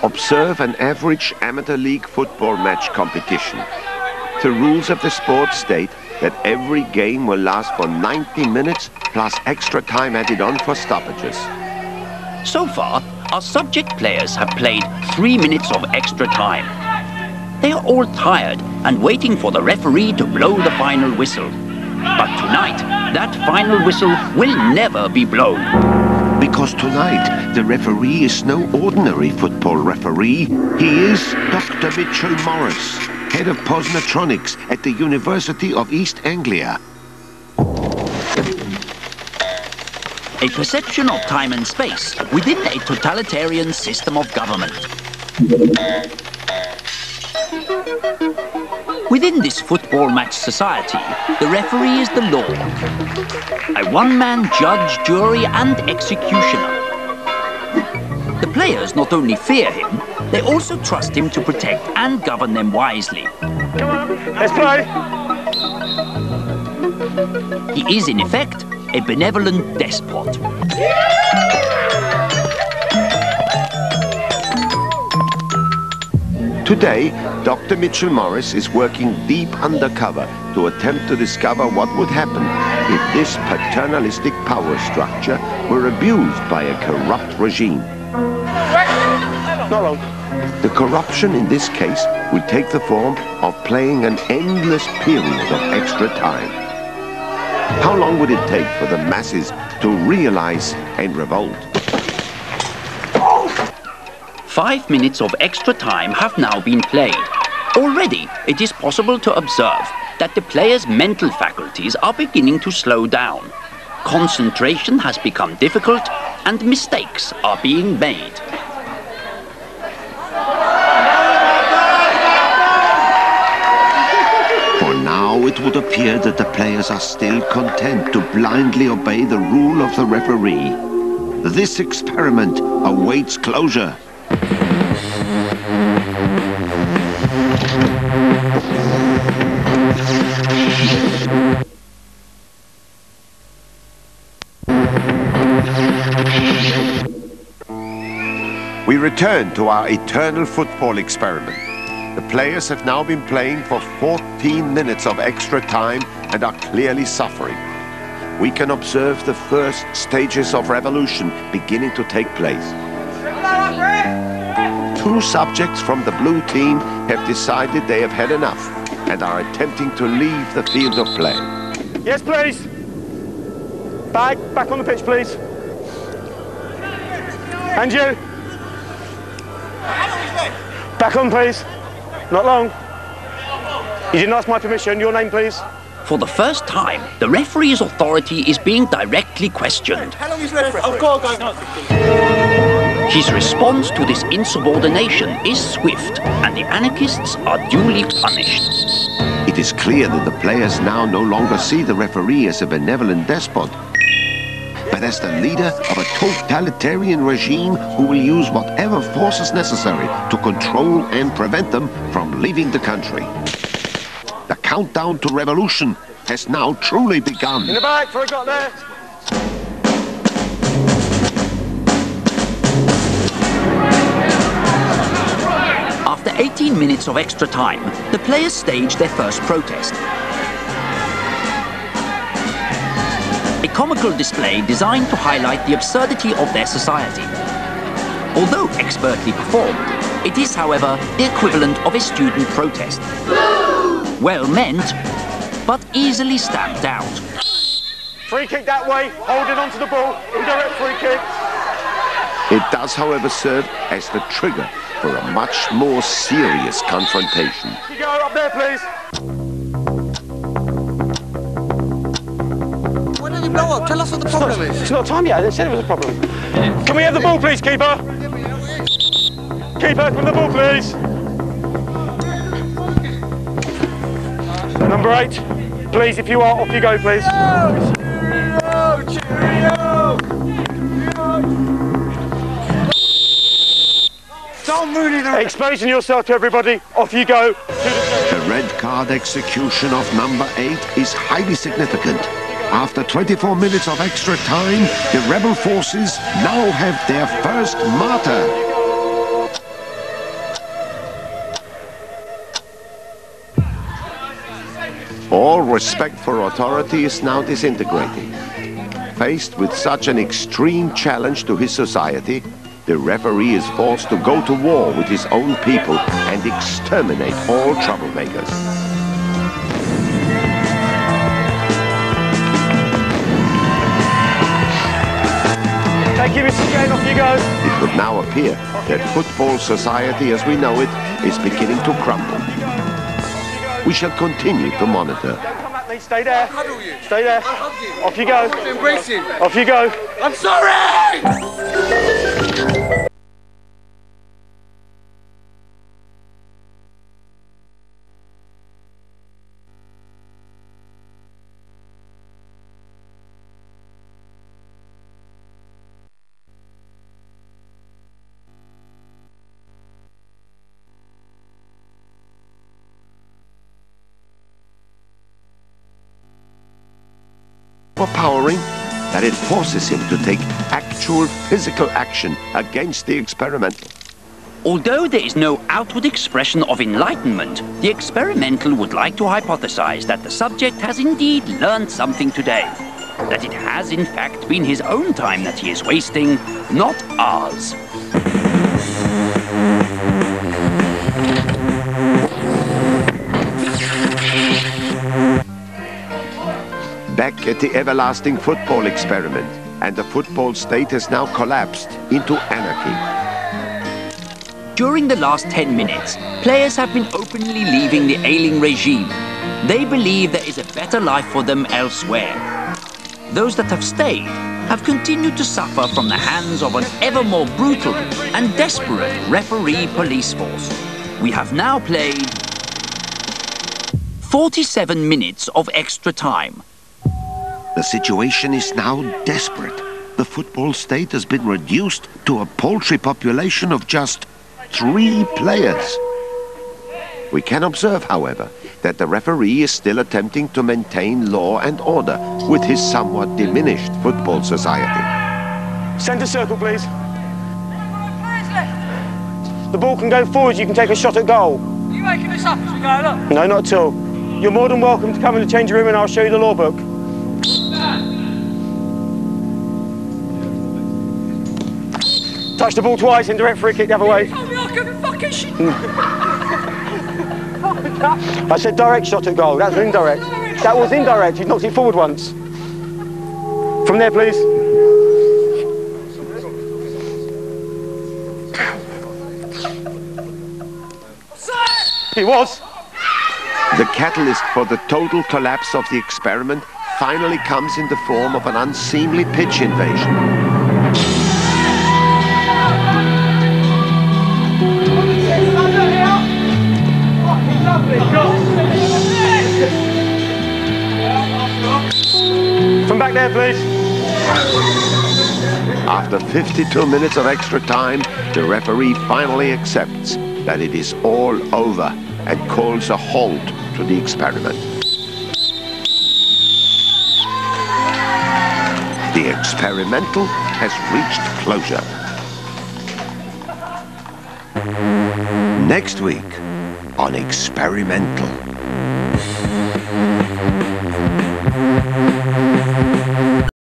Observe an average amateur league football match competition. The rules of the sport state that every game will last for 90 minutes plus extra time added on for stoppages. So far, our subject players have played 3 minutes of extra time. They are all tired and waiting for the referee to blow the final whistle. But tonight, that final whistle will never be blown. Because tonight, the referee is no ordinary football referee. He is Dr. Mitchell Morris, head of Posnatronics at the University of East Anglia. A perception of time and space within a totalitarian system of government. Within this football match society, the referee is the law. A one-man judge, jury and executioner. The players not only fear him, they also trust him to protect and govern them wisely. Come on, let's play! He is, in effect, a benevolent despot. Today, Dr. Mitchell Morris is working deep undercover to attempt to discover what would happen if this paternalistic power structure were abused by a corrupt regime. Not wrong. The corruption in this case would take the form of playing an endless period of extra time. How long would it take for the masses to realize and revolt? 5 minutes of extra time have now been played. Already, it is possible to observe that the players' mental faculties are beginning to slow down. Concentration has become difficult and mistakes are being made. For now, it would appear that the players are still content to blindly obey the rule of the referee. This experiment awaits closure. We return to our eternal football experiment. The players have now been playing for 14 minutes of extra time and are clearly suffering. We can observe the first stages of revolution beginning to take place. 2 subjects from the blue team have decided they have had enough and are attempting to leave the field of play. Yes, please. Back on the pitch, please. And you. Back on, please. Not long. You didn't ask my permission. Your name, please. For the first time, the referee's authority is being directly questioned. How long is referee? I've got to go. His response to this insubordination is swift, and the anarchists are duly punished. It is clear that the players now no longer see the referee as a benevolent despot, but as the leader of a totalitarian regime who will use whatever force is necessary to control and prevent them from leaving the country. The countdown to revolution has now truly begun. In the back, before he got there. After 18 minutes of extra time, the players stage their first protest. A comical display designed to highlight the absurdity of their society. Although expertly performed, it is, however, the equivalent of a student protest. Well meant, but easily stamped out. Free kick that way, holding onto the ball, indirect free kick. It does, however, serve as the trigger for a much more serious confrontation. You go up there, please. Why don't you blow up? Tell us what the problem is. It's not time yet. I said it was a problem. Can we have the ball, please, keeper? Keeper, come the ball, please. Number 8. Please, if you are, off you go, please. Cheerio! Cheerio! Don't ruin it. Exposing yourself to everybody, off you go. The red card execution of number 8 is highly significant. After 24 minutes of extra time, the rebel forces now have their first martyr. All respect for authority is now disintegrating. Faced with such an extreme challenge to his society, the referee is forced to go to war with his own people and exterminate all troublemakers. Thank you, Mr. Jane. Off you go. It would now appear that football society as we know it is beginning to crumble. We shall continue to monitor. Don't come at me. Stay there. I'll huddle you. Stay there. I'll hug you. Off you go. I'll embrace you. Off you go. I'm sorry! Overpowering that it forces him to take actual physical action against the experimental. Although there is no outward expression of enlightenment, the experimental would like to hypothesize that the subject has indeed learned something today. That it has in fact been his own time that he is wasting, not ours. Back at the everlasting football experiment, and the football state has now collapsed into anarchy. During the last 10 minutes, players have been openly leaving the ailing regime. They believe there is a better life for them elsewhere. Those that have stayed have continued to suffer from the hands of an ever more brutal and desperate referee police force. We have now played 47 minutes of extra time. The situation is now desperate. The football state has been reduced to a paltry population of just 3 players. We can observe, however, that the referee is still attempting to maintain law and order with his somewhat diminished football society. Centre circle, please. The ball can go forward, you can take a shot at goal. Are you making this up as we go along? No, not at all. You're more than welcome to come in the changing room and I'll show you the law book. Touch the ball twice, indirect free kick the other way. I said direct shot at goal, that's indirect. That was indirect, you knocked it forward once. From there, please. It was. The catalyst for the total collapse of the experiment finally comes in the form of an unseemly pitch invasion. From back there, please. After 52 minutes of extra time, the referee finally accepts that it is all over and calls a halt to the experiment. The experimental has reached closure. Next week on Experimental.